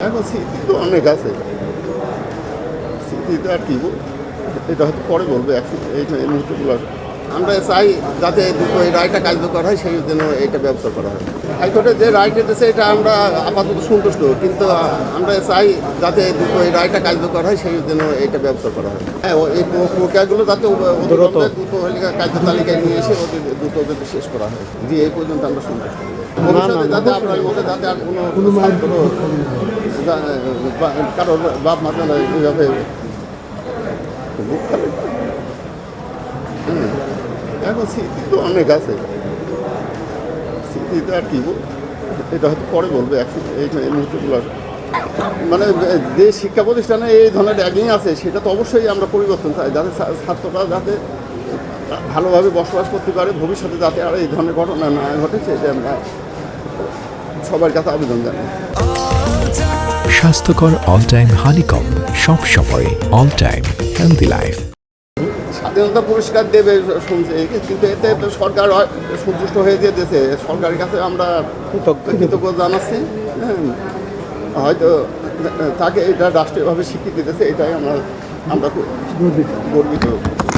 এখন স্মৃতি তো অনেক আছে, স্মৃতিতে আর কি এটা হয়তো পরে বলবো। এই মুহূর্তগুলো আমরা চাই যাতে দ্রুত এই রায়টা কার্যকর হয়, সেই জন্য এইটা ব্যবস্থা করা হয়। হাইকোর্টে যে রায় দিতেছে এটা আমরা আপাতত সন্তুষ্ট, কিন্তু আমরা চাই যাতে দ্রুত এই রায়টা কার্যকর হয়, সেই জন্য এইটা ব্যবস্থা করা হয়। হ্যাঁ, এই প্রক্রিয়াগুলো যাতে দ্রুত কার্য তালিকায় নিয়ে এসে দ্রুত যাতে শেষ করা হয়। জি, এই পর্যন্ত আমরা সন্তুষ্ট। ভবিষ্যতে যাতে আপনার মধ্যে যাতে আর কোনো কারোর বাপ মাতা এইভাবে এখন স্মৃতি তো অনেক আছে, স্মৃতিতে আর কি এটা হয়তো পরে বলবো। এই মুহূর্তগুলো মানে যে শিক্ষা প্রতিষ্ঠানে এই ধরনের র্যাগিং আছে, সেটা তো অবশ্যই আমরা পরিবর্তন চাই, যাতে ছাত্ররা যাতে ভালোভাবে বসবাস করতে পারে, ভবিষ্যতে যাতে আর এই ধরনের ঘটনা না ঘটে, সেটা আমরা সবার কাছে আবেদন জানাই। স্বাস্থ্যকর অল টাইম হানিকম, সব সময় অল টাইম হেলদি লাইফ। স্বাধীনতা পুরস্কার দেবে শুনছে, কিন্তু এতে সরকার সন্তুষ্ট হয়ে যেতেছে। সরকারের কাছে আমরা কৃতজ্ঞ জানাচ্ছি। হ্যাঁ, হয়তো তাকে এটা রাষ্ট্রীয়ভাবে স্বীকৃতি দিতেছে, এটাই আমরা খুব গর্বিত।